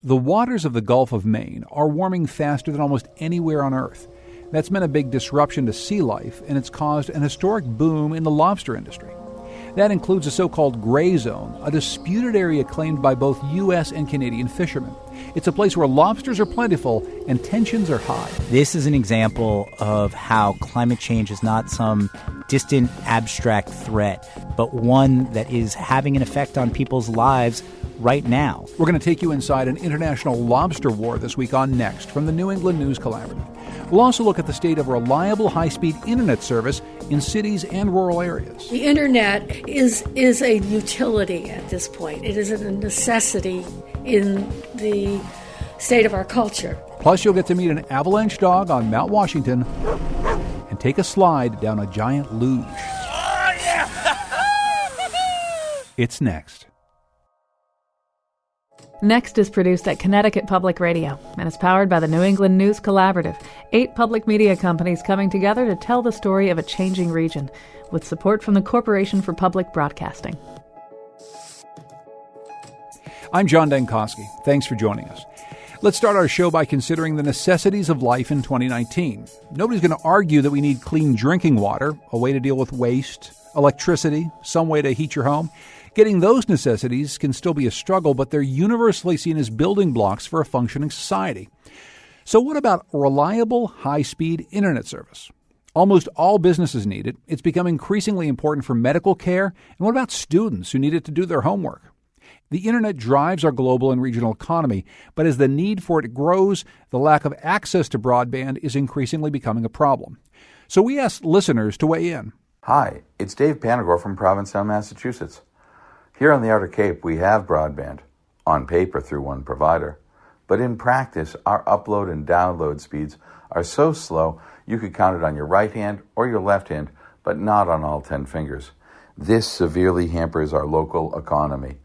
The waters of the Gulf of Maine are warming faster than almost anywhere on Earth. That's meant a big disruption to sea life, and it's caused an historic boom in the lobster industry. That includes a so-called gray zone, a disputed area claimed by both U.S. and Canadian fishermen. It's a place where lobsters are plentiful and tensions are high. This is an example of how climate change is not some distant, abstract threat, but one that is having an effect on people's lives right now. We're going to take you inside an international lobster war this week on Next from the New England News Collaborative. We'll also look at the state of reliable high-speed internet service in cities and rural areas. The internet is a utility at this point. It is a necessity in the state of our culture. Plus, you'll get to meet an avalanche dog on Mount Washington and take a slide down a giant luge. Oh, yeah! It's next. Next is produced at Connecticut Public Radio and is powered by the New England News Collaborative, 8 public media companies coming together to tell the story of a changing region, with support from the Corporation for Public Broadcasting. I'm John Dankosky. Thanks for joining us. Let's start our show by considering the necessities of life in 2019. Nobody's going to argue that we need clean drinking water, a way to deal with waste, electricity, some way to heat your home. Getting those necessities can still be a struggle, but they're universally seen as building blocks for a functioning society. So what about reliable, high-speed internet service? Almost all businesses need it. It's become increasingly important for medical care. And what about students who need it to do their homework? The internet drives our global and regional economy, but as the need for it grows, the lack of access to broadband is increasingly becoming a problem. So we asked listeners to weigh in. Hi, it's Dave Panagore from Provincetown, Massachusetts. Here on the Outer Cape, we have broadband, on paper through one provider. But in practice, our upload and download speeds are so slow you could count it on your right hand or your left hand, but not on all 10 fingers. This severely hampers our local economy.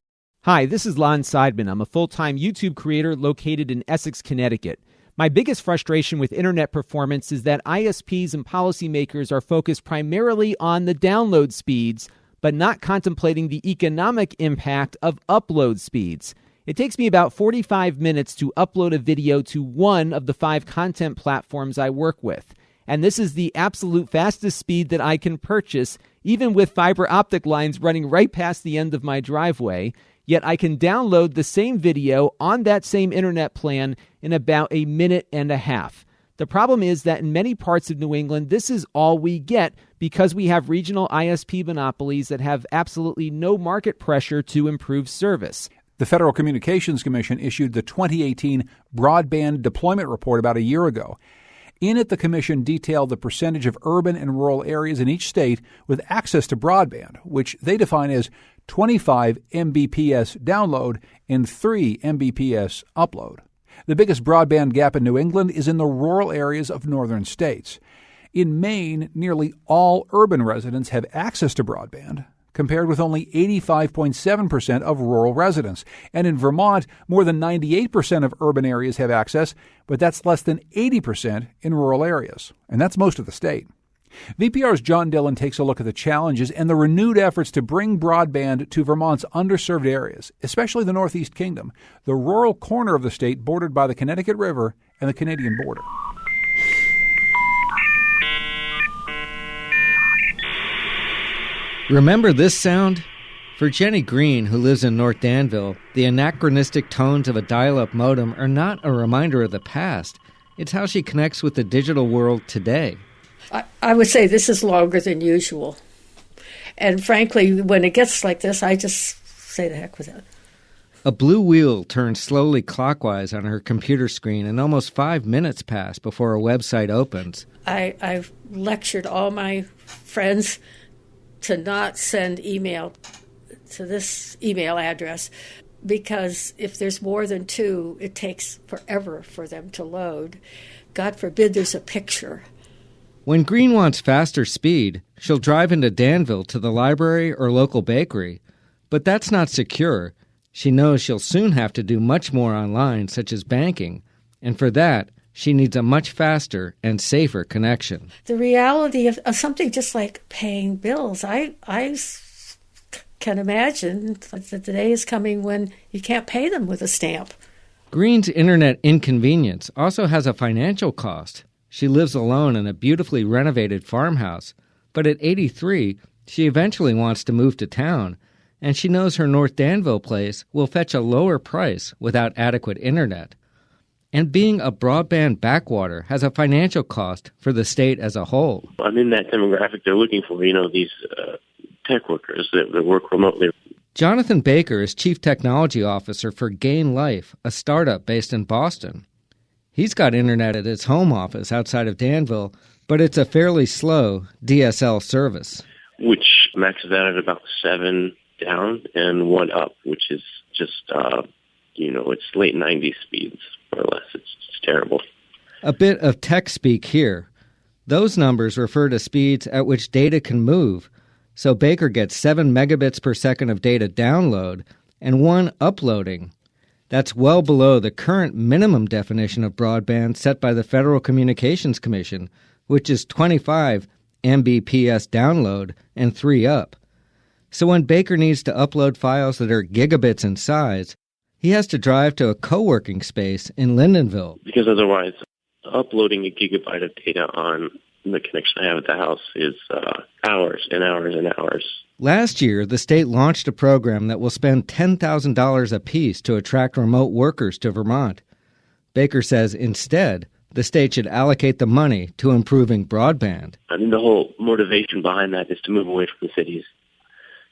Hi, this is Lon Seidman. I'm a full-time YouTube creator located in Essex, Connecticut. My biggest frustration with internet performance is that ISPs and policymakers are focused primarily on the download speeds, but not contemplating the economic impact of upload speeds. It takes me about 45 minutes to upload a video to one of the 5 content platforms I work with. And this is the absolute fastest speed that I can purchase, even with fiber optic lines running right past the end of my driveway. Yet I can download the same video on that same internet plan in about a minute and a half. The problem is that in many parts of New England, this is all we get because we have regional ISP monopolies that have absolutely no market pressure to improve service. The Federal Communications Commission issued the 2018 Broadband Deployment Report about a year ago. In it, the Commission detailed the percentage of urban and rural areas in each state with access to broadband, which they define as 25 Mbps download and 3 Mbps upload. The biggest broadband gap in New England is in the rural areas of northern states. In Maine, nearly all urban residents have access to broadband, compared with only 85.7% of rural residents. And in Vermont, more than 98% of urban areas have access, but that's less than 80% in rural areas. And that's most of the state. VPR's John Dillon takes a look at the challenges and the renewed efforts to bring broadband to Vermont's underserved areas, especially the Northeast Kingdom, the rural corner of the state bordered by the Connecticut River and the Canadian border. Remember this sound? For Jenny Green, who lives in North Danville, the anachronistic tones of a dial-up modem are not a reminder of the past. It's how she connects with the digital world today. I would say this is longer than usual. And frankly, when it gets like this, I just say the heck with it. A blue wheel turns slowly clockwise on her computer screen, and almost 5 minutes pass before a website opens. I've lectured all my friends to not send email to this email address because if there's more than 2, it takes forever for them to load. God forbid there's a picture. When Green wants faster speed, she'll drive into Danville to the library or local bakery. But that's not secure. She knows she'll soon have to do much more online, such as banking. And for that, she needs a much faster and safer connection. The reality of something just like paying bills, I can imagine that the day is coming when you can't pay them with a stamp. Green's internet inconvenience also has a financial cost. She lives alone in a beautifully renovated farmhouse, but at 83, she eventually wants to move to town, and she knows her North Danville place will fetch a lower price without adequate internet. And being a broadband backwater has a financial cost for the state as a whole. I'm in that demographic they're looking for, these tech workers that work remotely. Jonathan Baker is Chief Technology Officer for Gain Life, a startup based in Boston. He's got internet at his home office outside of Danville, but it's a fairly slow DSL service. Which maxes out at about 7 down and 1 up, which is just, it's late 90s speeds, more or less. It's terrible. A bit of tech speak here. Those numbers refer to speeds at which data can move, so Baker gets 7 megabits per second of data download and 1 uploading. That's well below the current minimum definition of broadband set by the Federal Communications Commission, which is 25 Mbps download and 3 up. So when Baker needs to upload files that are gigabits in size, he has to drive to a co-working space in Lyndonville. Because otherwise, uploading a gigabyte of data on the connection I have at the house is hours and hours and hours. Last year, the state launched a program that will spend $10,000 apiece to attract remote workers to Vermont. Baker says instead, the state should allocate the money to improving broadband. I mean, the whole motivation behind that is to move away from the cities.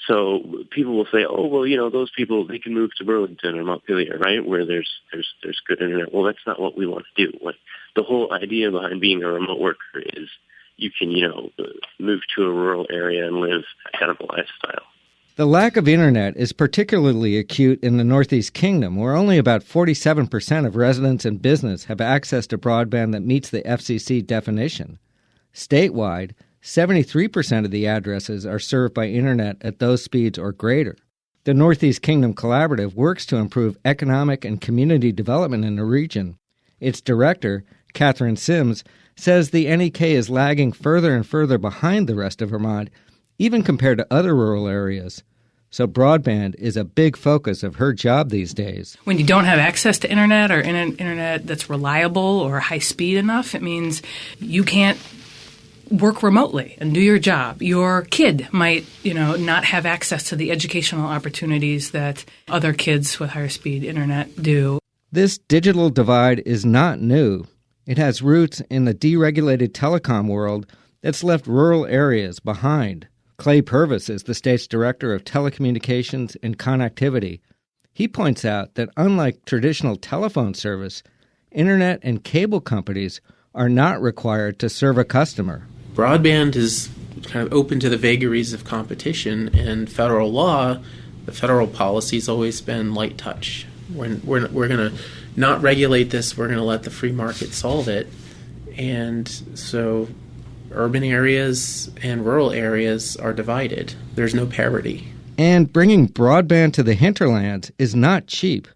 So people will say, oh, well, those people, they can move to Burlington or Montpelier, right, where there's good internet. Well, that's not what we want to do. The whole idea behind being a remote worker is you can, move to a rural area and live that kind of a lifestyle. The lack of internet is particularly acute in the Northeast Kingdom, where only about 47% of residents and business have access to broadband that meets the FCC definition. Statewide, 73% of the addresses are served by internet at those speeds or greater. The Northeast Kingdom Collaborative works to improve economic and community development in the region. Its director, Catherine Sims, says the NEK is lagging further and further behind the rest of Vermont, even compared to other rural areas. So broadband is a big focus of her job these days. When you don't have access to internet or internet that's reliable or high speed enough, it means you can't work remotely and do your job. Your kid might, not have access to the educational opportunities that other kids with higher speed internet do. This digital divide is not new. It has roots in the deregulated telecom world that's left rural areas behind. Clay Purvis is the state's director of telecommunications and connectivity. He points out that unlike traditional telephone service, internet and cable companies are not required to serve a customer. Broadband is kind of open to the vagaries of competition, and federal law, the federal policy has always been light touch. We're going to not regulate this. We're going to let the free market solve it. And so urban areas and rural areas are divided. There's no parity. And bringing broadband to the hinterlands is not cheap.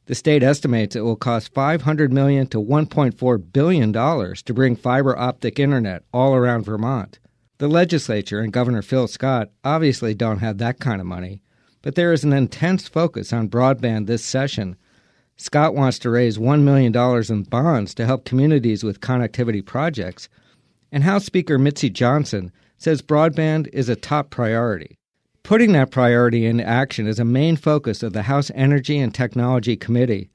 The state estimates it will cost $500 million to $1.4 billion to bring fiber optic internet all around Vermont. The legislature and Governor Phil Scott obviously don't have that kind of money, but there is an intense focus on broadband this session. Scott wants to raise $1 million in bonds to help communities with connectivity projects, and House Speaker Mitzi Johnson says broadband is a top priority. Putting that priority into action is a main focus of the House Energy and Technology Committee.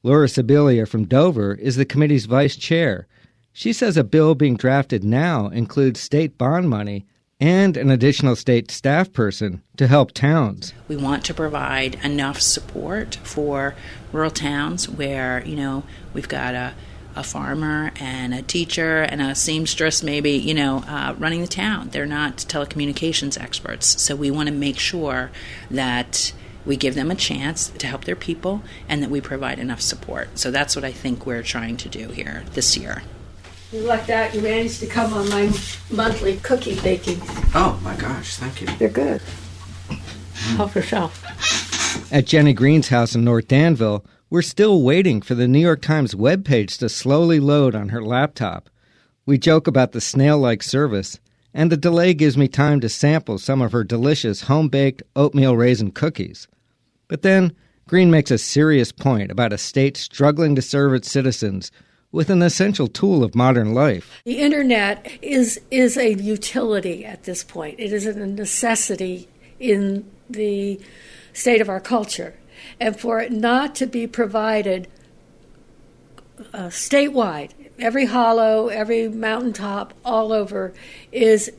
Laura Sibilia from Dover is the committee's vice chair. She says a bill being drafted now includes state bond money and an additional state staff person to help towns. We want to provide enough support for rural towns where, we've got a farmer and a teacher and a seamstress maybe, running the town. They're not telecommunications experts. So we want to make sure that we give them a chance to help their people and that we provide enough support. So that's what I think we're trying to do here this year. Like that, you managed to come on my monthly cookie baking. Oh my gosh, thank you. They're good. Help yourself. At Jenny Green's house in North Danville, we're still waiting for the New York Times webpage to slowly load on her laptop. We joke about the snail-like service, and the delay gives me time to sample some of her delicious home-baked oatmeal raisin cookies. But then, Green makes a serious point about a state struggling to serve its citizens with an essential tool of modern life. The internet is a utility at this point. It is a necessity in the state of our culture. And for it not to be provided statewide, every hollow, every mountaintop, all over, is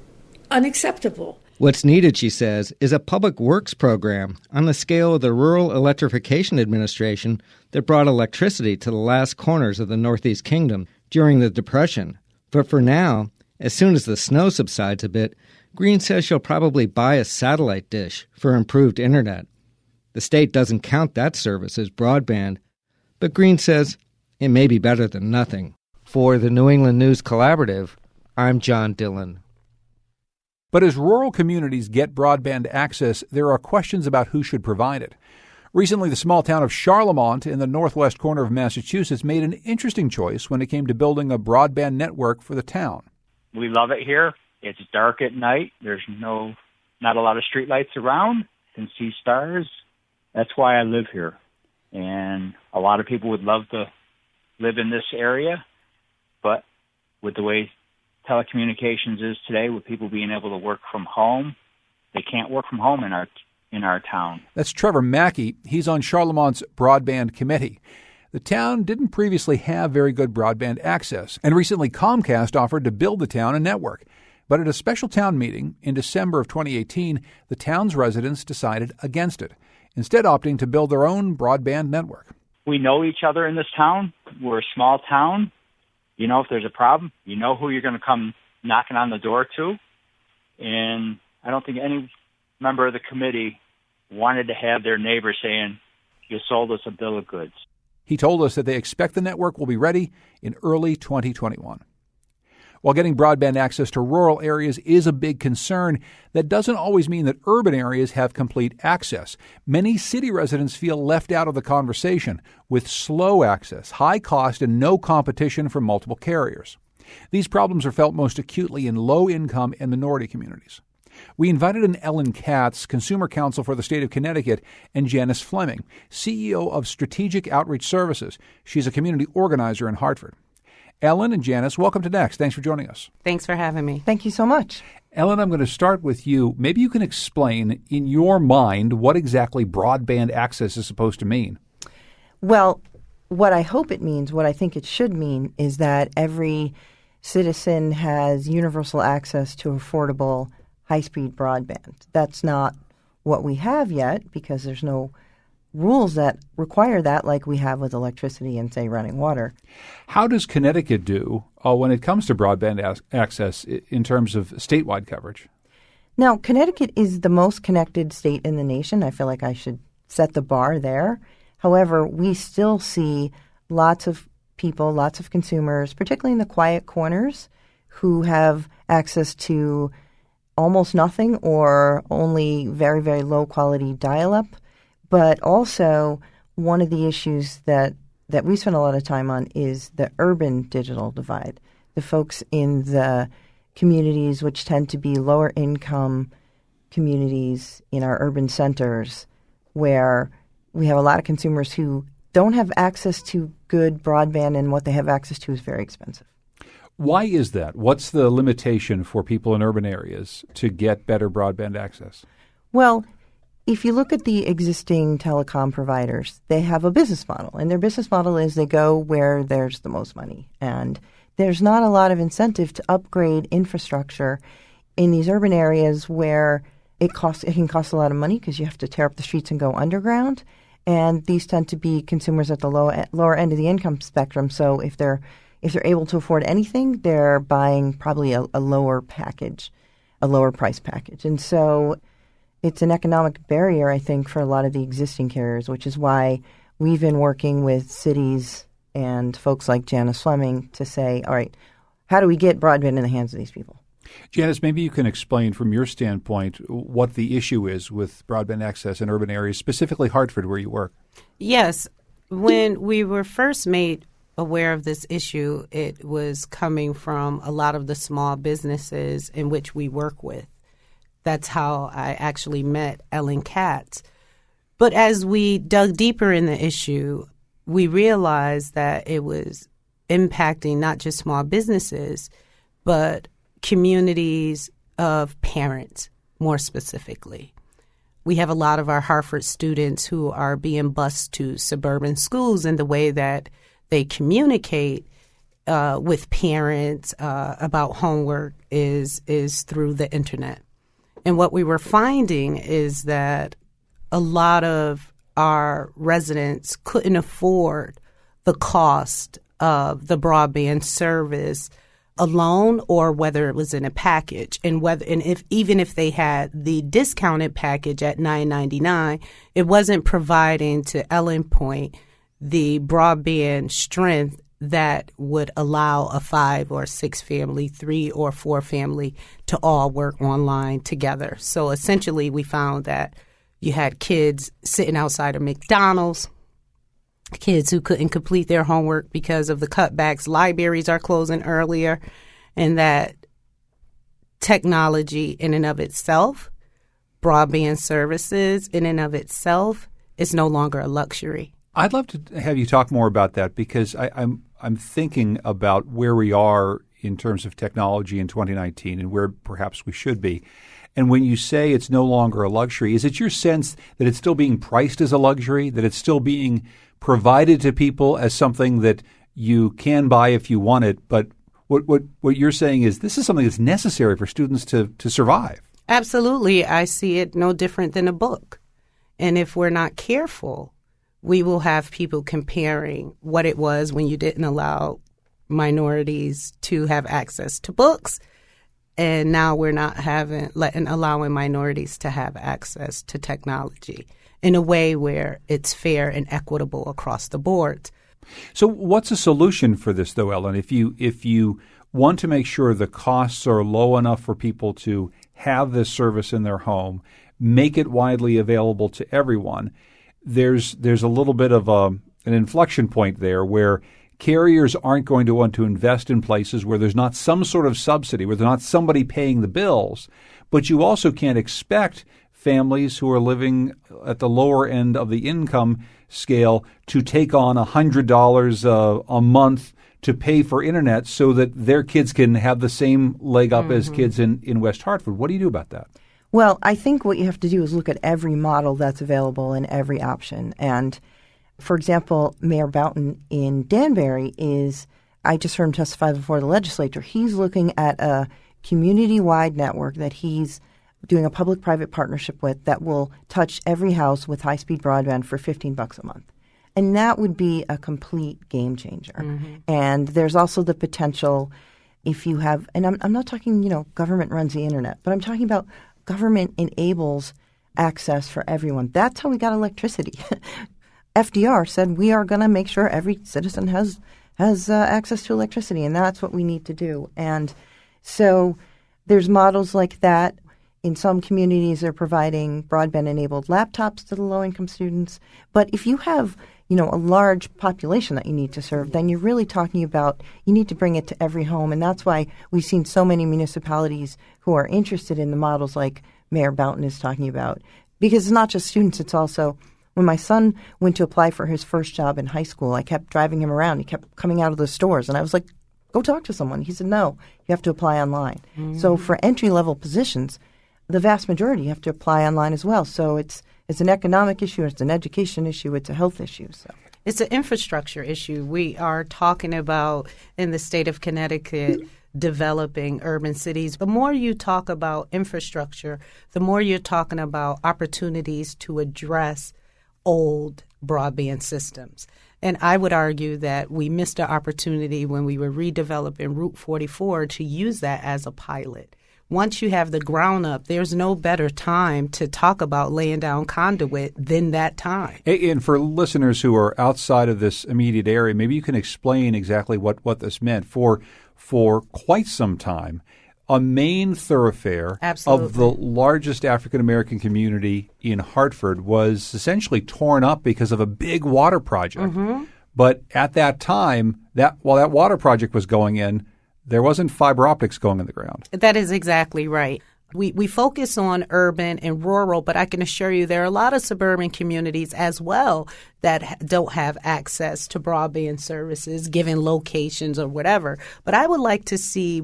unacceptable. What's needed, she says, is a public works program on the scale of the Rural Electrification Administration that brought electricity to the last corners of the Northeast Kingdom during the Depression. But for now, as soon as the snow subsides a bit, Green says she'll probably buy a satellite dish for improved internet. The state doesn't count that service as broadband, but Green says it may be better than nothing. For the New England News Collaborative, I'm John Dillon. But as rural communities get broadband access, there are questions about who should provide it. Recently, the small town of Charlemont in the northwest corner of Massachusetts made an interesting choice when it came to building a broadband network for the town. We love it here. It's dark at night. There's not a lot of streetlights around. You can see stars. That's why I live here. And a lot of people would love to live in this area, but with the way telecommunications is today, with people being able to work from home, they can't work from home in our town. That's Trevor Mackey. He's on Charlemont's broadband committee. The town didn't previously have very good broadband access, and recently Comcast offered to build the town a network. But at a special town meeting in December of 2018, the town's residents decided against it, instead opting to build their own broadband network. We know each other in this town. We're a small town. You know, if there's a problem, you know who you're going to come knocking on the door to. And I don't think any member of the committee wanted to have their neighbor saying, you sold us a bill of goods. He told us that they expect the network will be ready in early 2021. While getting broadband access to rural areas is a big concern, that doesn't always mean that urban areas have complete access. Many city residents feel left out of the conversation with slow access, high cost, and no competition from multiple carriers. These problems are felt most acutely in low-income and minority communities. We invited in Ellen Katz, Consumer Counsel for the state of Connecticut, and Janice Fleming, CEO of Strategic Outreach Services. She's a community organizer in Hartford. Ellen and Janice, welcome to Next. Thanks for joining us. Thanks for having me. Thank you so much. Ellen, I'm going to start with you. Maybe you can explain, in your mind, what exactly broadband access is supposed to mean. Well, what I hope it means, what I think it should mean, is that every citizen has universal access to affordable, high-speed broadband. That's not what we have yet because there's no rules that require that like we have with electricity and, say, running water. How does Connecticut do when it comes to broadband access in terms of statewide coverage? Now, Connecticut is the most connected state in the nation. I feel like I should set the bar there. However, we still see lots of people, lots of consumers, particularly in the quiet corners, who have access to almost nothing or only very, very low-quality dial-up. But also, one of the issues that we spend a lot of time on is the urban digital divide. The folks in the communities which tend to be lower income communities in our urban centers where we have a lot of consumers who don't have access to good broadband, and what they have access to is very expensive. Why is that? What's the limitation for people in urban areas to get better broadband access? Well, if you look at the existing telecom providers, they have a business model, and their business model is they go where there's the most money. And there's not a lot of incentive to upgrade infrastructure in these urban areas where it can cost a lot of money because you have to tear up the streets and go underground. And these tend to be consumers at the lower end of the income spectrum. So if they're able to afford anything, they're buying probably a lower package, a lower price package. And so it's an economic barrier, I think, for a lot of the existing carriers, which is why we've been working with cities and folks like Janice Fleming to say, all right, how do we get broadband in the hands of these people? Janice, maybe you can explain from your standpoint what the issue is with broadband access in urban areas, specifically Hartford, where you work. Yes. When we were first made aware of this issue, it was coming from a lot of the small businesses in which we work with. That's how I actually met Ellen Katz. But as we dug deeper in the issue, we realized that it was impacting not just small businesses, but communities of parents more specifically. We have a lot of our Hartford students who are being bused to suburban schools, and the way that they communicate with parents about homework is through the internet. And what we were finding is that a lot of our residents couldn't afford the cost of the broadband service alone, or whether it was in a package, and even if they had the discounted package at $9.99, it wasn't providing, to Ellen's point, the broadband strength that would allow a 5 or 6 family, 3 or 4 family to all work online together. So essentially, we found that you had kids sitting outside of McDonald's, kids who couldn't complete their homework because of the cutbacks. Libraries are closing earlier, and that technology in and of itself, broadband services in and of itself, is no longer a luxury. I'd love to have you talk more about that, because I'm thinking about where we are in terms of technology in 2019 and where perhaps we should be. And when you say it's no longer a luxury, is it your sense that it's still being priced as a luxury, that it's still being provided to people as something that you can buy if you want it, but what you're saying is this is something that's necessary for students to survive? Absolutely. I see it no different than a book. And if we're not careful, we will have people comparing what it was when you didn't allow minorities to have access to books, and now we're not allowing minorities to have access to technology in a way where it's fair and equitable across the board. So what's a solution for this, though, Ellen? If you want to make sure the costs are low enough for people to have this service in their home, make it widely available to everyone, there's a little bit of an inflection point there where carriers aren't going to want to invest in places where there's not some sort of subsidy, where there's not somebody paying the bills. But you also can't expect families who are living at the lower end of the income scale to take on $100 a month to pay for internet so that their kids can have the same leg up as kids in West Hartford. What do you do about that? Well, I think what you have to do is look at every model that's available and every option. And for example, Mayor Boughton in Danbury I just heard him testify before the legislature. He's looking at a community-wide network that he's doing a public-private partnership with that will touch every house with high-speed broadband for $15 a month. And that would be a complete game changer. Mm-hmm. And there's also the potential if you have – and I'm not talking, government runs the internet, but I'm talking about government enables access for everyone. That's how we got electricity. FDR said we are going to make sure every citizen has access to electricity, and that's what we need to do. And so there's models like that. In some communities, they're providing broadband-enabled laptops to the low-income students. But if you have, a large population that you need to serve, then you're really talking about you need to bring it to every home. And that's why we've seen so many municipalities who are interested in the models like Mayor Boughton is talking about. Because it's not just students, it's also – when my son went to apply for his first job in high school, I kept driving him around. He kept coming out of the stores, and I was like, go talk to someone. He said, no, you have to apply online. Mm-hmm. So for entry-level positions, the vast majority you have to apply online as well. So it's an economic issue, it's an education issue, it's a health issue. So it's an infrastructure issue. We are talking about, in the state of Connecticut, developing urban cities. The more you talk about infrastructure, the more you're talking about opportunities to address old broadband systems. And I would argue that we missed an opportunity when we were redeveloping Route 44 to use that as a pilot. Once you have the ground up, there's no better time to talk about laying down conduit than that time. And for listeners who are outside of this immediate area, maybe you can explain exactly what this meant. For quite some time, a main thoroughfare of the largest African-American community in Hartford was essentially torn up because of a big water project. Mm-hmm. But at that time, while that water project was going in, there wasn't fiber optics going in the ground. That is exactly right. We focus on urban and rural, but I can assure you there are a lot of suburban communities as well that don't have access to broadband services, given locations or whatever. But I would like to see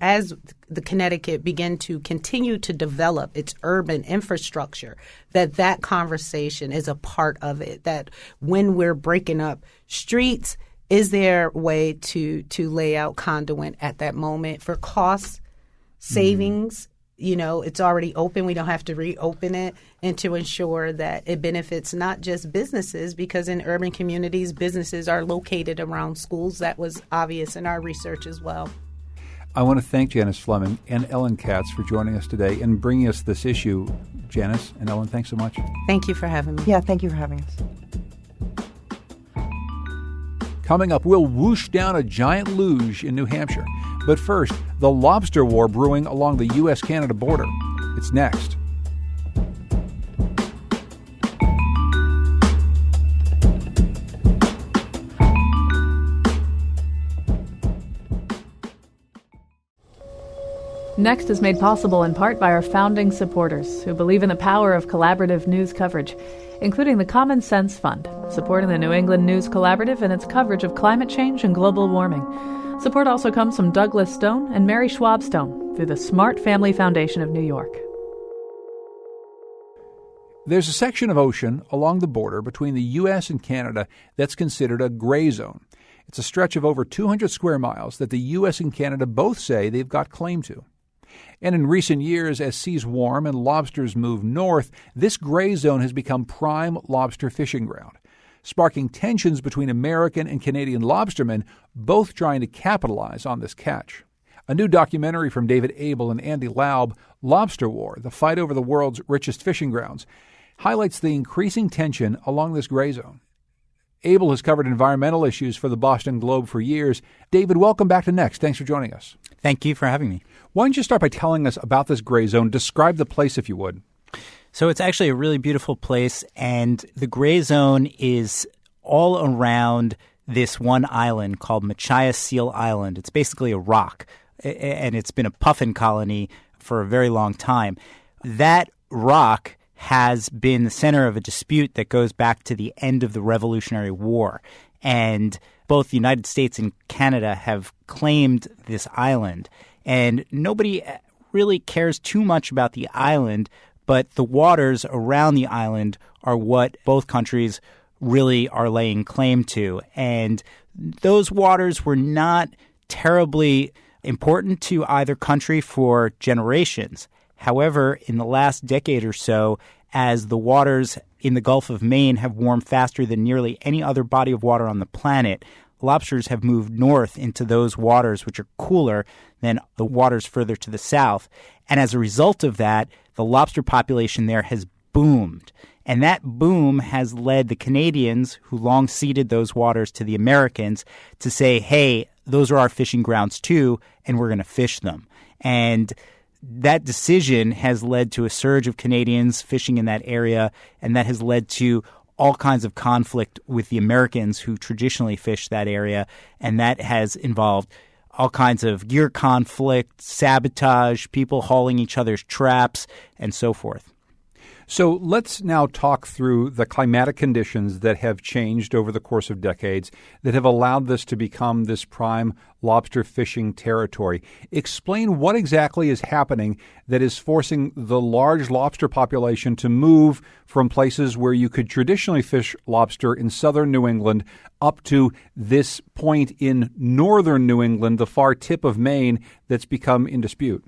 as the Connecticut begin to continue to develop its urban infrastructure, that conversation is a part of it, that when we're breaking up streets, is there a way to lay out conduit at that moment for cost savings? It's already open. We don't have to reopen it, and to ensure that it benefits not just businesses, because in urban communities, businesses are located around schools. That was obvious in our research as well. I want to thank Janice Fleming and Ellen Katz for joining us today and bringing us this issue. Janice and Ellen, thanks so much. Thank you for having me. Yeah, thank you for having us. Coming up, we'll whoosh down a giant luge in New Hampshire. But first, the lobster war brewing along the U.S. Canada border. It's next. Next is made possible in part by our founding supporters who believe in the power of collaborative news coverage, including the Common Sense Fund, supporting the New England News Collaborative and its coverage of climate change and global warming. Support also comes from Douglas Stone and Mary Schwab Stone through the Smart Family Foundation of New York. There's a section of ocean along the border between the U.S. and Canada that's considered a gray zone. It's a stretch of over 200 square miles that the U.S. and Canada both say they've got claim to. And in recent years, as seas warm and lobsters move north, this gray zone has become prime lobster fishing ground, sparking tensions between American and Canadian lobstermen, both trying to capitalize on this catch. A new documentary from David Abel and Andy Laub, Lobster War, the fight over the world's richest fishing grounds, highlights the increasing tension along this gray zone. Abel has covered environmental issues for the Boston Globe for years. David, welcome back to Next. Thanks for joining us. Thank you for having me. Why don't you start by telling us about this gray zone? Describe the place, if you would. So it's actually a really beautiful place, and the gray zone is all around this one island called Machias Seal Island. It's basically a rock, and it's been a puffin colony for a very long time. That rock has been the center of a dispute that goes back to the end of the Revolutionary War. And both the United States and Canada have claimed this island. And nobody really cares too much about the island, but the waters around the island are what both countries really are laying claim to. And those waters were not terribly important to either country for generations. However, in the last decade or so, as the waters in the Gulf of Maine have warmed faster than nearly any other body of water on the planet, lobsters have moved north into those waters, which are cooler than the waters further to the south. And as a result of that, the lobster population there has boomed. And that boom has led the Canadians, who long ceded those waters to the Americans, to say, hey, those are our fishing grounds too, and we're going to fish them. And that decision has led to a surge of Canadians fishing in that area, and that has led to all kinds of conflict with the Americans who traditionally fish that area, and that has involved all kinds of gear conflict, sabotage, people hauling each other's traps, and so forth. So let's now talk through the climatic conditions that have changed over the course of decades that have allowed this to become this prime lobster fishing territory. Explain what exactly is happening that is forcing the large lobster population to move from places where you could traditionally fish lobster in southern New England up to this point in northern New England, the far tip of Maine, that's become in dispute.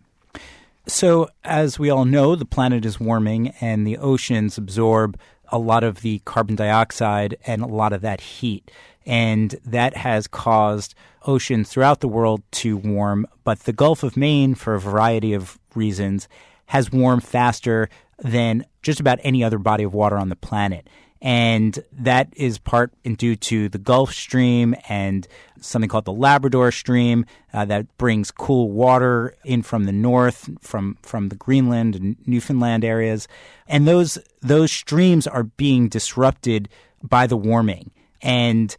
So, as we all know, the planet is warming and the oceans absorb a lot of the carbon dioxide and a lot of that heat. And that has caused oceans throughout the world to warm. But the Gulf of Maine, for a variety of reasons, has warmed faster than just about any other body of water on the planet. And that is part due to the Gulf Stream and something called the Labrador Stream that brings cool water in from the north, from the Greenland and Newfoundland areas. And those streams are being disrupted by the warming. And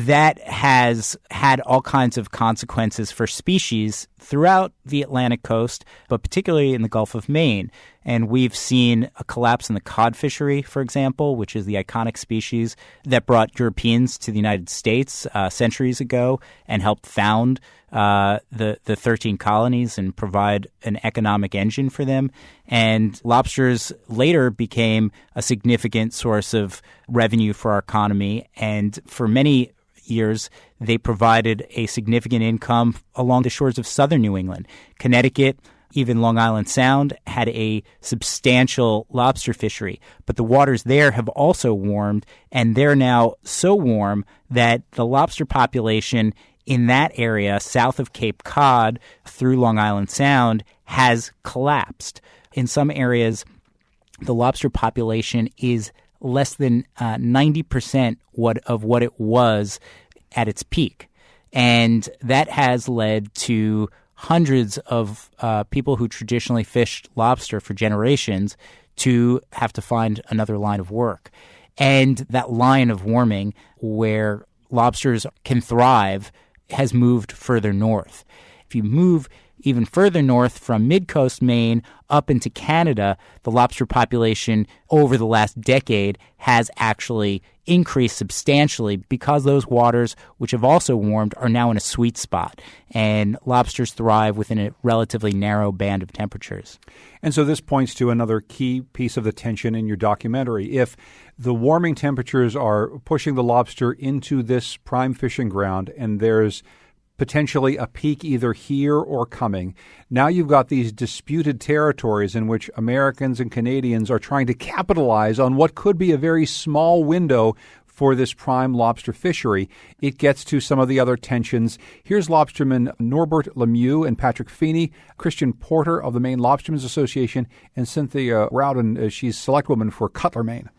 that has had all kinds of consequences for species throughout the Atlantic coast, but particularly in the Gulf of Maine. And we've seen a collapse in the cod fishery, for example, which is the iconic species that brought Europeans to the United States centuries ago and helped found the 13 colonies and provide an economic engine for them. And lobsters later became a significant source of revenue for our economy. And for many years, they provided a significant income along the shores of southern New England. Connecticut, even Long Island Sound, had a substantial lobster fishery. But the waters there have also warmed, and they're now so warm that the lobster population in that area south of Cape Cod through Long Island Sound has collapsed. In some areas, the lobster population is less than 90% of what it was at its peak. And that has led to hundreds of people who traditionally fished lobster for generations to have to find another line of work. And that line of warming where lobsters can thrive has moved further north. If you move even further north from mid-coast Maine up into Canada, the lobster population over the last decade has actually increased substantially because those waters, which have also warmed, are now in a sweet spot. And lobsters thrive within a relatively narrow band of temperatures. And so this points to another key piece of the tension in your documentary. If the warming temperatures are pushing the lobster into this prime fishing ground and there's potentially a peak either here or coming. Now you've got these disputed territories in which Americans and Canadians are trying to capitalize on what could be a very small window for this prime lobster fishery. It gets to some of the other tensions. Here's lobstermen Norbert Lemieux and Patrick Feeney, Christian Porter of the Maine Lobstermen's Association, and Cynthia Rowden, she's selectwoman for Cutler, Maine.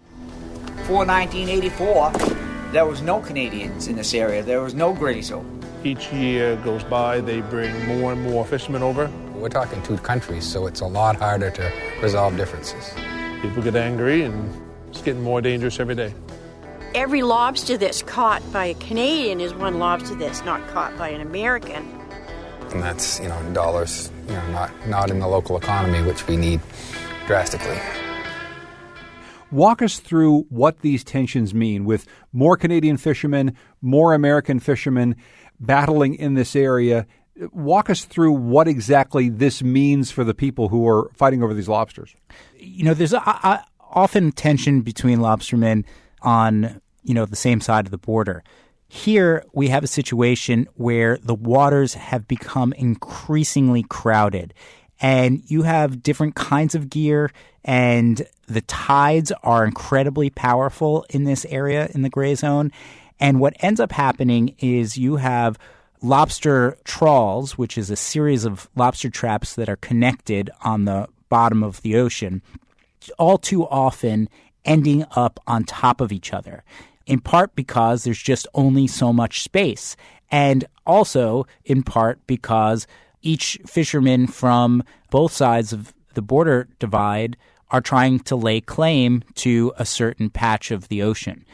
Before 1984, there was no Canadians in this area. There was no gray zone. Each year goes by, they bring more and more fishermen over. We're talking two countries, so it's a lot harder to resolve differences. People get angry, and it's getting more dangerous every day. Every lobster that's caught by a Canadian is one lobster that's not caught by an American. And that's, dollars, not in the local economy, which we need drastically. Walk us through what these tensions mean with more Canadian fishermen, more American fishermen battling in this area. Walk us through what exactly this means for the people who are fighting over these lobsters. There's often tension between lobstermen on, the same side of the border. Here we have a situation where the waters have become increasingly crowded, and you have different kinds of gear, and the tides are incredibly powerful in this area in the gray zone. And what ends up happening is you have lobster trawls, which is a series of lobster traps that are connected on the bottom of the ocean, all too often ending up on top of each other, in part because there's just only so much space, and also in part because each fisherman from both sides of the border divide are trying to lay claim to a certain patch of the ocean.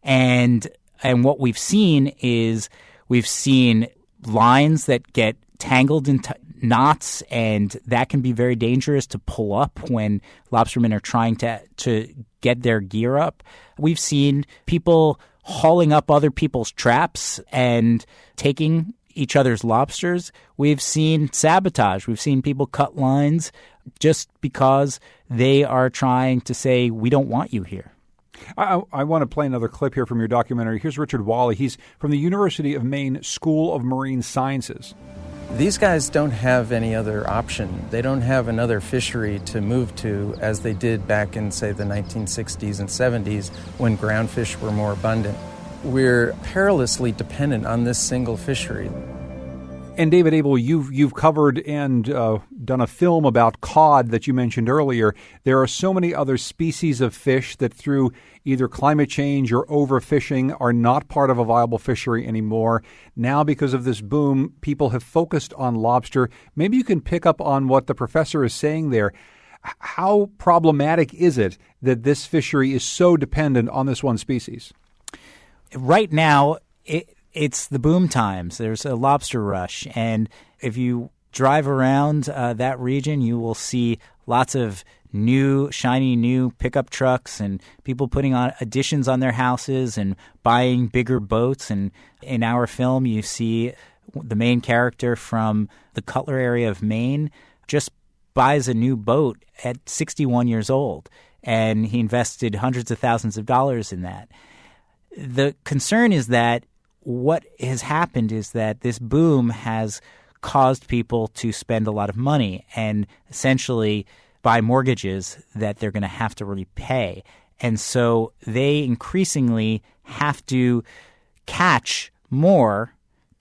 And what we've seen is lines that get tangled in knots, and that can be very dangerous to pull up when lobstermen are trying to get their gear up. We've seen people hauling up other people's traps and taking each other's lobsters. We've seen sabotage. We've seen people cut lines just because they are trying to say, we don't want you here. I want to play another clip here from your documentary. Here's Richard Wally. He's from the University of Maine School of Marine Sciences. These guys don't have any other option. They don't have another fishery to move to as they did back in, say, the 1960s and 70s when groundfish were more abundant. We're perilously dependent on this single fishery. And David Abel, you've covered and done a film about cod that you mentioned earlier. There are so many other species of fish that through either climate change or overfishing are not part of a viable fishery anymore. Now, because of this boom, people have focused on lobster. Maybe you can pick up on what the professor is saying there. How problematic is it that this fishery is so dependent on this one species? Right now, it's the boom times. There's a lobster rush. And if you drive around that region, you will see lots of shiny new pickup trucks and people putting on additions on their houses and buying bigger boats. And in our film, you see the main character from the Cutler area of Maine just buys a new boat at 61 years old, and he invested hundreds of thousands of dollars in that. The concern is that what has happened is that this boom has caused people to spend a lot of money and essentially buy mortgages that they're going to have to repay. And so they increasingly have to catch more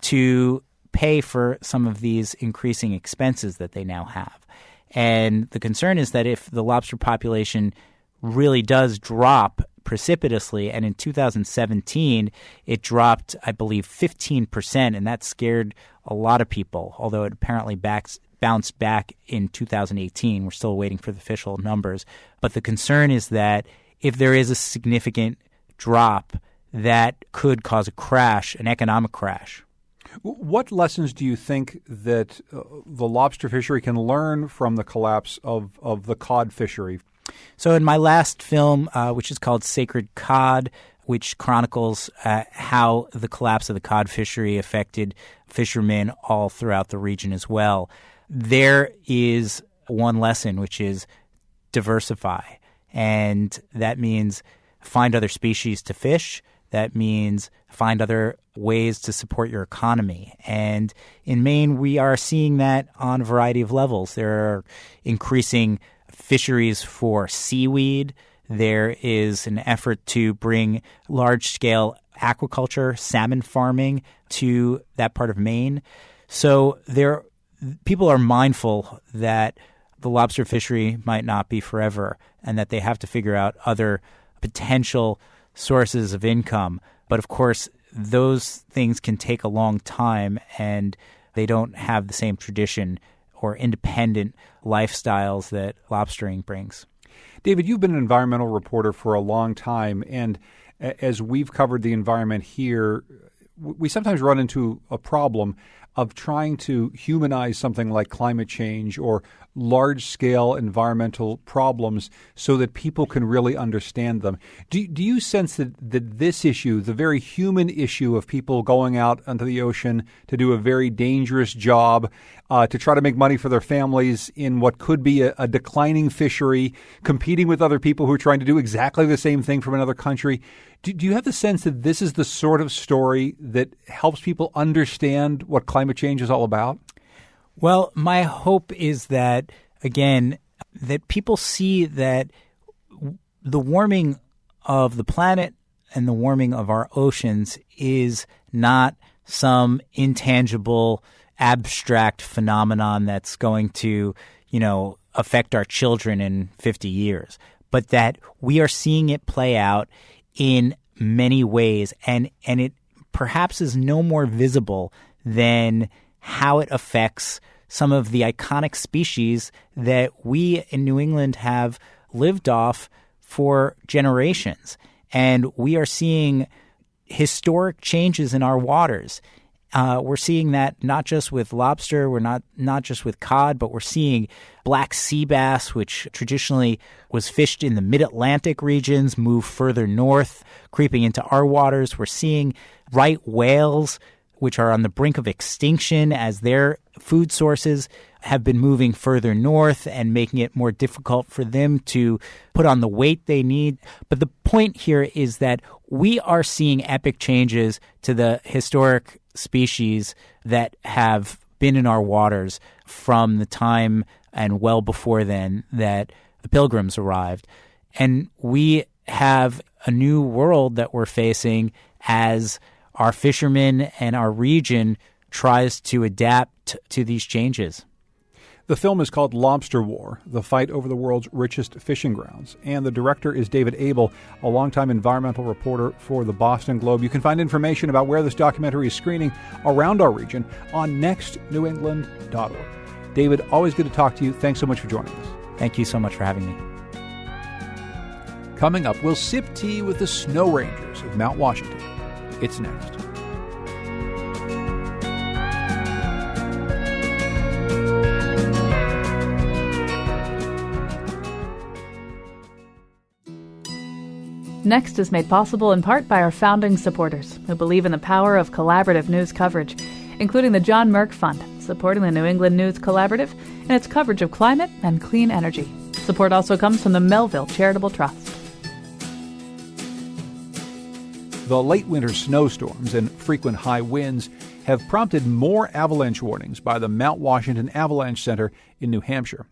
to pay for some of these increasing expenses that they now have. And the concern is that if the lobster population really does drop precipitously, and in 2017 it dropped, I believe, 15%, and that scared a lot of people, although it apparently bounced back in 2018. We're still waiting for the official numbers. But the concern is that if there is a significant drop, that could cause a crash, an economic crash. What lessons do you think that the lobster fishery can learn from the collapse of the cod fishery? So in my last film, which is called Sacred Cod, which chronicles how the collapse of the cod fishery affected fishermen all throughout the region as well, there is one lesson, which is diversify. And that means find other species to fish. That means find other ways to support your economy. And in Maine, we are seeing that on a variety of levels. There are increasing fisheries for seaweed. There is an effort to bring large-scale aquaculture, salmon farming to that part of Maine. So people are mindful that the lobster fishery might not be forever and that they have to figure out other potential sources of income. But of course, those things can take a long time, and they don't have the same tradition or independent lifestyles that lobstering brings. David, you've been an environmental reporter for a long time, and as we've covered the environment here, we sometimes run into a problem of trying to humanize something like climate change or large-scale environmental problems so that people can really understand them. Do you sense that this issue, the very human issue of people going out onto the ocean to do a very dangerous job, to try to make money for their families in what could be a declining fishery, competing with other people who are trying to do exactly the same thing from another country, do you have the sense that this is the sort of story that helps people understand what climate change is all about? Well, my hope is that, again, that people see that the warming of the planet and the warming of our oceans is not some intangible, abstract phenomenon that's going to, affect our children in 50 years, but that we are seeing it play out in many ways, and it perhaps is no more visible than how it affects some of the iconic species that we in New England have lived off for generations. And we are seeing historic changes in our waters. We're seeing that not just with lobster, we're not just with cod, but we're seeing black sea bass, which traditionally was fished in the mid-Atlantic regions, move further north, creeping into our waters. We're seeing right whales, which are on the brink of extinction as their food sources have been moving further north and making it more difficult for them to put on the weight they need. But the point here is that we are seeing epic changes to the historic species that have been in our waters from the time and well before then that the Pilgrims arrived. And we have a new world that we're facing as our fishermen and our region tries to adapt to these changes. The film is called Lobster War, the fight over the world's richest fishing grounds. And the director is David Abel, a longtime environmental reporter for the Boston Globe. You can find information about where this documentary is screening around our region on nextnewengland.org. David, always good to talk to you. Thanks so much for joining us. Thank you so much for having me. Coming up, we'll sip tea with the Snow Rangers of Mount Washington. It's next. Next is made possible in part by our founding supporters who believe in the power of collaborative news coverage, including the John Merck Fund, supporting the New England News Collaborative and its coverage of climate and clean energy. Support also comes from the Melville Charitable Trust. The late winter snowstorms and frequent high winds have prompted more avalanche warnings by the Mount Washington Avalanche Center in New Hampshire.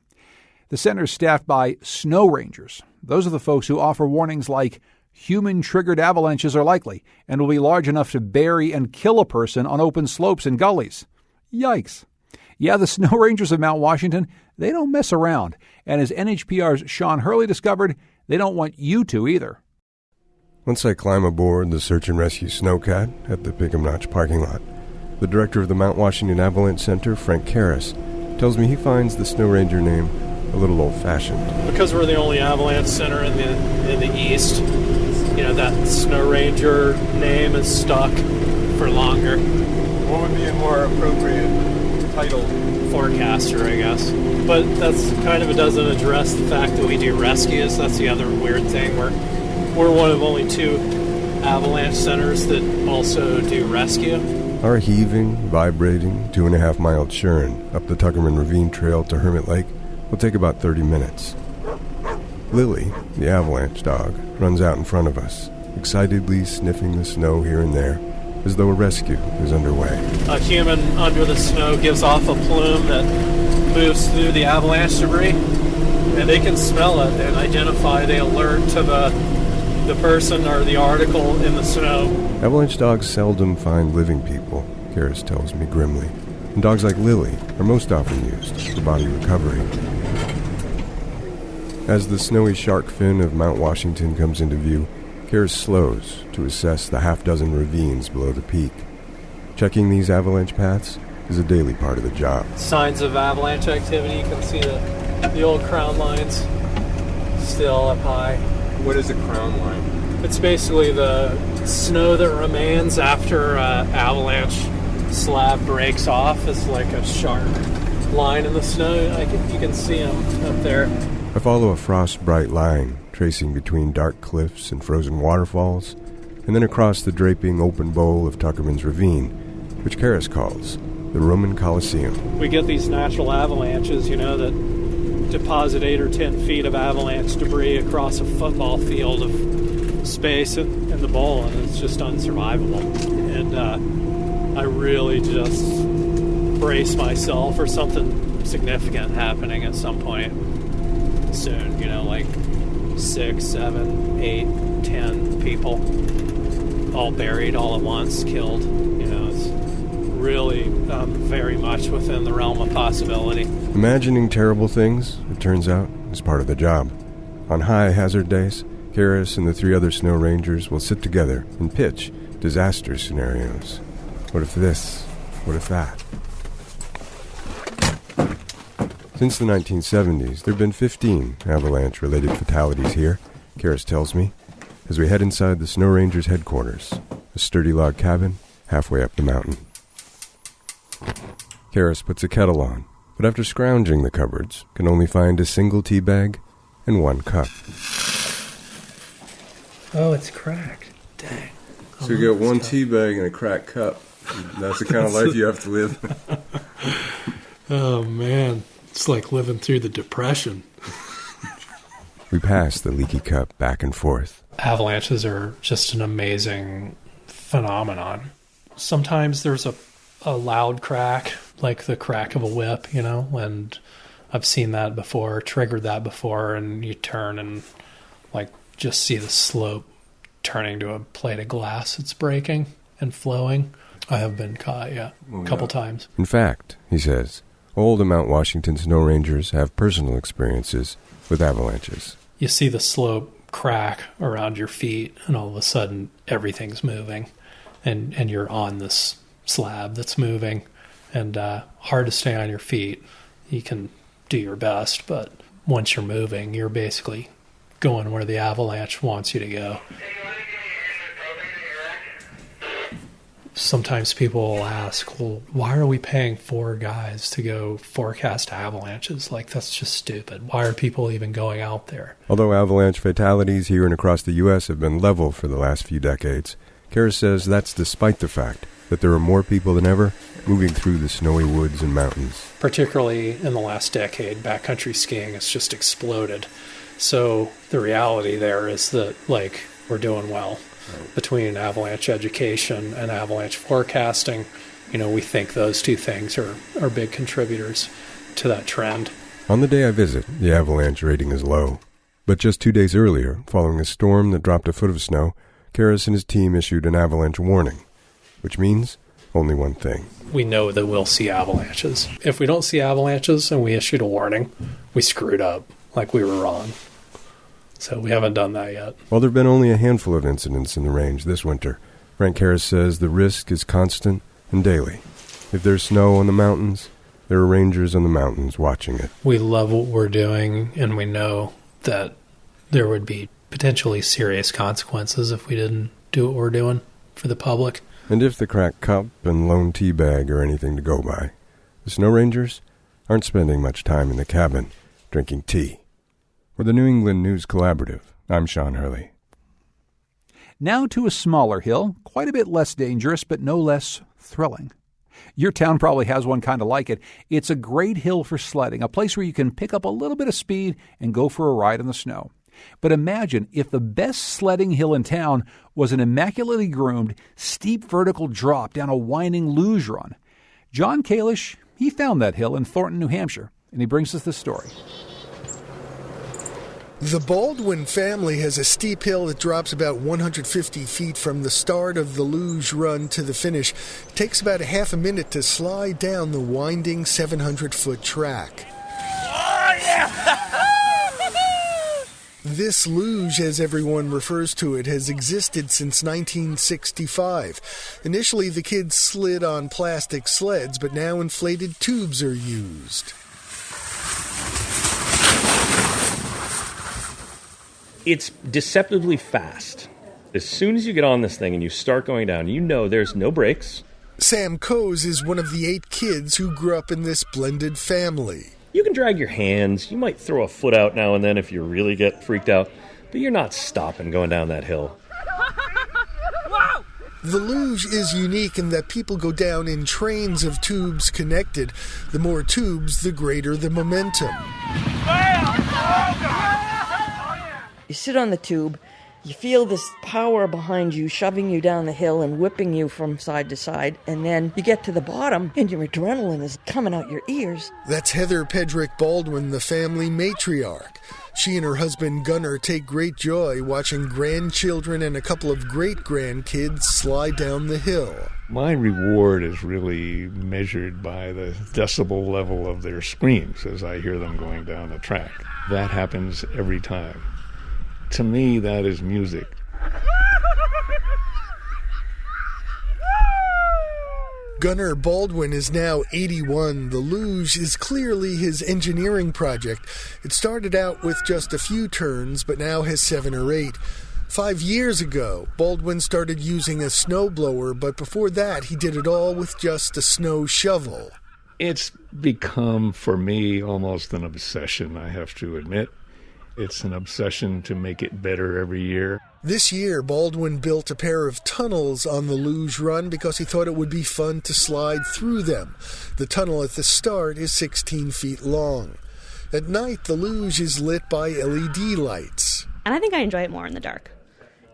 The center is staffed by snow rangers. Those are the folks who offer warnings like human-triggered avalanches are likely and will be large enough to bury and kill a person on open slopes and gullies. Yikes. Yeah, the snow rangers of Mount Washington, they don't mess around. And as NHPR's Sean Hurley discovered, they don't want you to either. Once I climb aboard the Search and Rescue Snowcat at the Pick 'em Notch parking lot, the director of the Mount Washington Avalanche Center, Frank Karras, tells me he finds the Snow Ranger name a little old-fashioned. Because we're the only avalanche center in the East, that Snow Ranger name is stuck for longer. What would be a more appropriate title? Forecaster, I guess. But that's it doesn't address the fact that we do rescues. That's the other weird thing. We're one of only 2 avalanche centers that also do rescue. Our heaving, vibrating, 2.5-mile churn up the Tuckerman Ravine Trail to Hermit Lake will take about 30 minutes. Lily, the avalanche dog, runs out in front of us, excitedly sniffing the snow here and there, as though a rescue is underway. A human under the snow gives off a plume that moves through the avalanche debris, and they can smell it and identify. They alert to the person or the article in the snow. Avalanche dogs seldom find living people, Karras tells me grimly, and dogs like Lily are most often used for body recovery. As the snowy shark fin of Mount Washington comes into view, Karras slows to assess the half-dozen ravines below the peak. Checking these avalanche paths is a daily part of the job. Signs of avalanche activity. You can see the old crown lines still up high. What is a crown line? It's basically the snow that remains after avalanche slab breaks off. It's like a sharp line in the snow. You can see them up there. I follow a frost-bright line tracing between dark cliffs and frozen waterfalls, and then across the draping open bowl of Tuckerman's Ravine, which Karras calls the Roman Colosseum. We get these natural avalanches, that deposit 8 or 10 feet of avalanche debris across a football field of space in the bowl, and it's just unsurvivable. And I really just brace myself for something significant happening at some point soon, like 6, 7, 8, 10 people all buried all at once, killed. It's really very much within the realm of possibility. Imagining terrible things, it turns out, is part of the job. On high hazard days, Karras and the 3 other snow rangers will sit together and pitch disaster scenarios. What if this? What if that? Since the 1970s, there have been 15 avalanche-related fatalities here, Karras tells me, as we head inside the Snow Rangers' headquarters, a sturdy log cabin halfway up the mountain. Karras puts a kettle on, but after scrounging the cupboards, can only find a single tea bag and 1 cup. Oh, it's cracked. Dang. So you get 1 tea bag and a cracked cup. That's the kind of life you have to live. Oh, man. It's like living through the Depression. We pass the leaky cup back and forth. Avalanches are just an amazing phenomenon. Sometimes there's a loud crack, like the crack of a whip, and I've seen that before, triggered that before, and you turn and just see the slope turning to a plate of glass that's breaking and flowing. I have been caught, a couple times. In fact, he says, all the Mount Washington Snow Rangers have personal experiences with avalanches. You see the slope crack around your feet, and all of a sudden everything's moving, and you're on this slab that's moving, and hard to stay on your feet. You can do your best, but once you're moving, you're basically going where the avalanche wants you to go. Sometimes people will ask, well, why are we paying 4 guys to go forecast avalanches? Like, that's just stupid. Why are people even going out there? Although avalanche fatalities here and across the U.S. have been level for the last few decades, Kara says that's despite the fact that there are more people than ever moving through the snowy woods and mountains. Particularly in the last decade, backcountry skiing has just exploded. So the reality there is that, like, we're doing well. Between avalanche education and avalanche forecasting, we think those two things are big contributors to that trend. On the day I visit, the avalanche rating is low. But just 2 days earlier, following a storm that dropped a foot of snow, Karras and his team issued an avalanche warning, which means only one thing. We know that we'll see avalanches. If we don't see avalanches and we issued a warning, we screwed up, like we were wrong. So we haven't done that yet. While there have been only a handful of incidents in the range this winter, Frank Karras says the risk is constant and daily. If there's snow on the mountains, there are rangers on the mountains watching it. We love what we're doing, and we know that there would be potentially serious consequences if we didn't do what we're doing for the public. And if the cracked cup and lone tea bag are anything to go by, the snow rangers aren't spending much time in the cabin drinking tea. For the New England News Collaborative, I'm Sean Hurley. Now to a smaller hill, quite a bit less dangerous, but no less thrilling. Your town probably has one kind of like it. It's a great hill for sledding, a place where you can pick up a little bit of speed and go for a ride in the snow. But imagine if the best sledding hill in town was an immaculately groomed, steep vertical drop down a winding luge run. John Kalish, he found that hill in Thornton, New Hampshire, and he brings us this story. The Baldwin family has a steep hill that drops about 150 feet from the start of the luge run to the finish. It takes about a half a minute to slide down the winding 700-foot track. Oh, yeah! This luge, as everyone refers to it, has existed since 1965. Initially, the kids slid on plastic sleds, but now inflated tubes are used. It's deceptively fast. As soon as you get on this thing and you start going down, there's no brakes. Sam Coase is one of the 8 kids who grew up in this blended family. You can drag your hands. You might throw a foot out now and then if you really get freaked out, but you're not stopping going down that hill. The luge is unique in that people go down in trains of tubes connected. The more tubes, the greater the momentum. You sit on the tube, you feel this power behind you shoving you down the hill and whipping you from side to side, and then you get to the bottom and your adrenaline is coming out your ears. That's Heather Pedrick Baldwin, the family matriarch. She and her husband Gunnar take great joy watching grandchildren and a couple of great-grandkids slide down the hill. My reward is really measured by the decibel level of their screams as I hear them going down the track. That happens every time. To me, that is music. Gunnar Baldwin is now 81. The luge is clearly his engineering project. It started out with just a few turns, but now has 7 or 8. 5 years ago, Baldwin started using a snowblower, but before that, he did it all with just a snow shovel. It's become, for me, almost an obsession, I have to admit. It's an obsession to make it better every year. This year, Baldwin built a pair of tunnels on the luge run because he thought it would be fun to slide through them. The tunnel at the start is 16 feet long. At night, the luge is lit by LED lights. And I think I enjoy it more in the dark.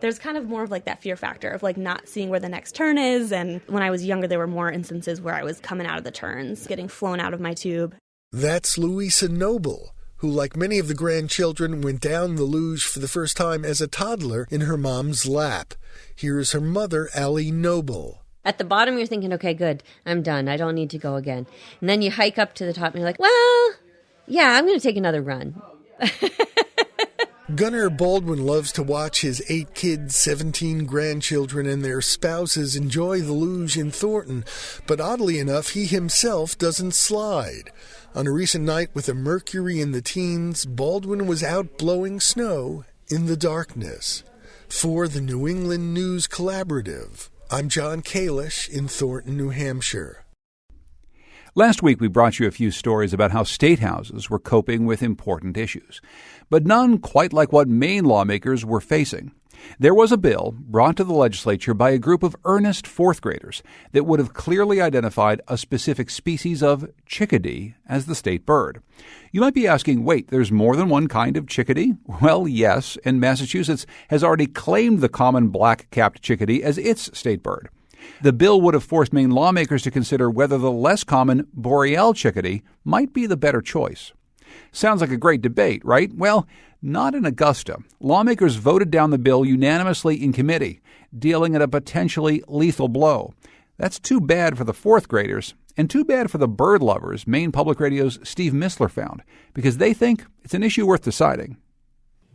There's kind of more of like that fear factor of like not seeing where the next turn is. And when I was younger, there were more instances where I was coming out of the turns, getting flown out of my tube. That's Louisa Noble, who, like many of the grandchildren, went down the luge for the first time as a toddler in her mom's lap. Here's her mother, Allie Noble. At the bottom, you're thinking, okay, good, I'm done. I don't need to go again. And then you hike up to the top and you're like, well, yeah, I'm going to take another run. Gunnar Baldwin loves to watch his 8 kids, 17 grandchildren, and their spouses enjoy the luge in Thornton, but oddly enough, he himself doesn't slide. On a recent night with a mercury in the teens, Baldwin was out blowing snow in the darkness. For the New England News Collaborative, I'm John Kalish in Thornton, New Hampshire. Last week, we brought you a few stories about how state houses were coping with important issues, but none quite like what Maine lawmakers were facing. There was a bill brought to the legislature by a group of earnest fourth graders that would have clearly identified a specific species of chickadee as the state bird. You might be asking, wait, there's more than one kind of chickadee? Well, yes, and Massachusetts has already claimed the common black-capped chickadee as its state bird. The bill would have forced Maine lawmakers to consider whether the less common boreal chickadee might be the better choice. Sounds like a great debate, right? Well, not in Augusta. Lawmakers voted down the bill unanimously in committee, dealing it a potentially lethal blow. That's too bad for the fourth graders, and too bad for the bird lovers, Maine Public Radio's Steve Missler found, because they think it's an issue worth deciding.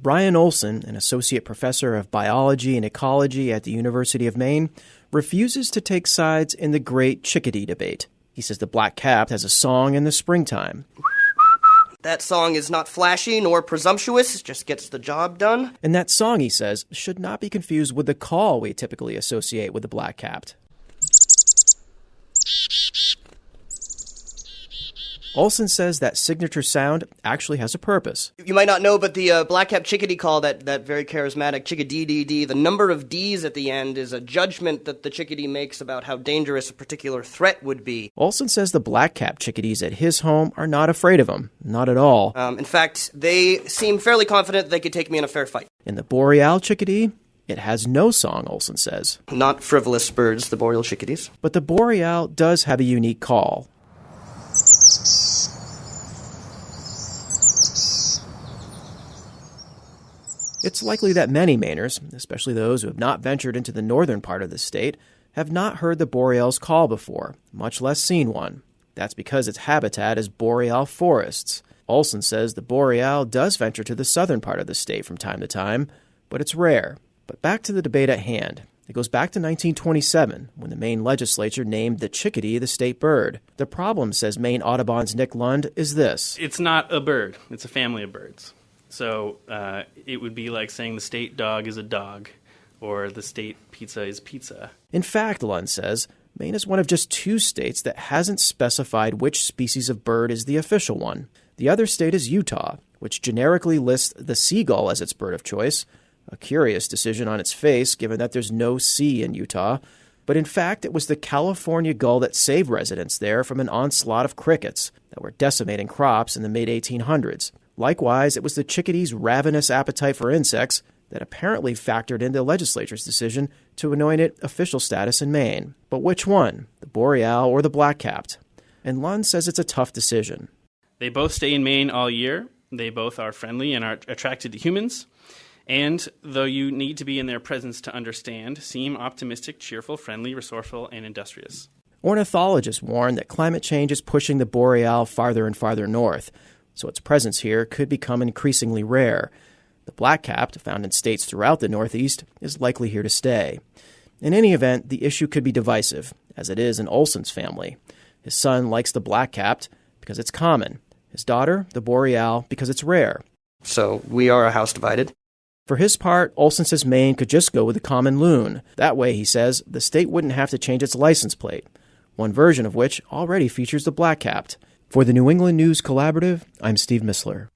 Brian Olson, an associate professor of biology and ecology at the University of Maine, refuses to take sides in the great chickadee debate. He says the black-capped has a song in the springtime. That song is not flashy nor presumptuous, just gets the job done. And that song, he says, should not be confused with the call we typically associate with the black-capped. Olson says that signature sound actually has a purpose. You might not know, but the black-capped chickadee call, that very charismatic chickadee, the number of D's at the end is a judgment that the chickadee makes about how dangerous a particular threat would be. Olson says the black-capped chickadees at his home are not afraid of him. Not at all. In fact, they seem fairly confident they could take me in a fair fight. In the boreal chickadee, it has no song, Olson says. Not frivolous birds, the boreal chickadees. But the boreal does have a unique call. It's likely that many Mainers, especially those who have not ventured into the northern part of the state, have not heard the boreal's call before, much less seen one. That's because its habitat is boreal forests. Olson says the boreal does venture to the southern part of the state from time to time, but it's rare. But back to the debate at hand. It goes back to 1927, when the Maine legislature named the chickadee the state bird. The problem, says Maine Audubon's Nick Lund, is this. It's not a bird. It's a family of birds. So it would be like saying the state dog is a dog, or the state pizza is pizza. In fact, Lund says, Maine is one of just 2 states that hasn't specified which species of bird is the official one. The other state is Utah, which generically lists the seagull as its bird of choice, a curious decision on its face given that there's no sea in Utah. But in fact, it was the California gull that saved residents there from an onslaught of crickets that were decimating crops in the mid-1800s. Likewise, it was the chickadee's ravenous appetite for insects that apparently factored into the legislature's decision to anoint it official status in Maine. But which one, the boreal or the black-capped? And Lund says it's a tough decision. They both stay in Maine all year. They both are friendly and are attracted to humans. And, though you need to be in their presence to understand, seem optimistic, cheerful, friendly, resourceful, and industrious. Ornithologists warn that climate change is pushing the boreal farther and farther north, so its presence here could become increasingly rare. The black-capped, found in states throughout the Northeast, is likely here to stay. In any event, the issue could be divisive, as it is in Olson's family. His son likes the black-capped because it's common. His daughter, the boreal, because it's rare. So we are a house divided. For his part, Olson says Maine could just go with the common loon. That way, he says, the state wouldn't have to change its license plate, one version of which already features the black-capped. For the New England News Collaborative, I'm Steve Missler.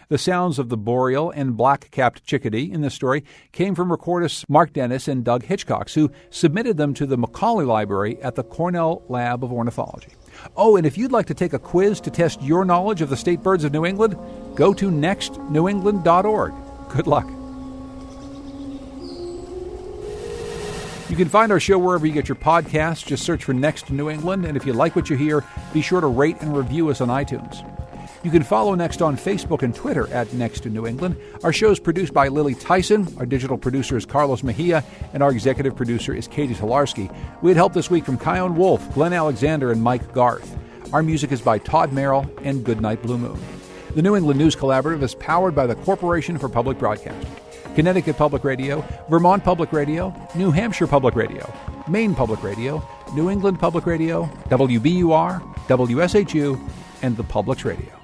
The sounds of the boreal and black-capped chickadee in this story came from recordists Mark Dennis and Doug Hitchcox, who submitted them to the Macaulay Library at the Cornell Lab of Ornithology. Oh, and if you'd like to take a quiz to test your knowledge of the state birds of New England, go to nextnewengland.org. Good luck. You can find our show wherever you get your podcasts. Just search for Next New England. And if you like what you hear, be sure to rate and review us on iTunes. You can follow Next on Facebook and Twitter at Next New England. Our show is produced by Lily Tyson. Our digital producer is Carlos Mejia. And our executive producer is Katie Tolarski. We had help this week from Kyone Wolf, Glenn Alexander, and Mike Garth. Our music is by Todd Merrill and Goodnight Blue Moon. The New England News Collaborative is powered by the Corporation for Public Broadcasting, Connecticut Public Radio, Vermont Public Radio, New Hampshire Public Radio, Maine Public Radio, New England Public Radio, WBUR, WSHU, and the Publix Radio.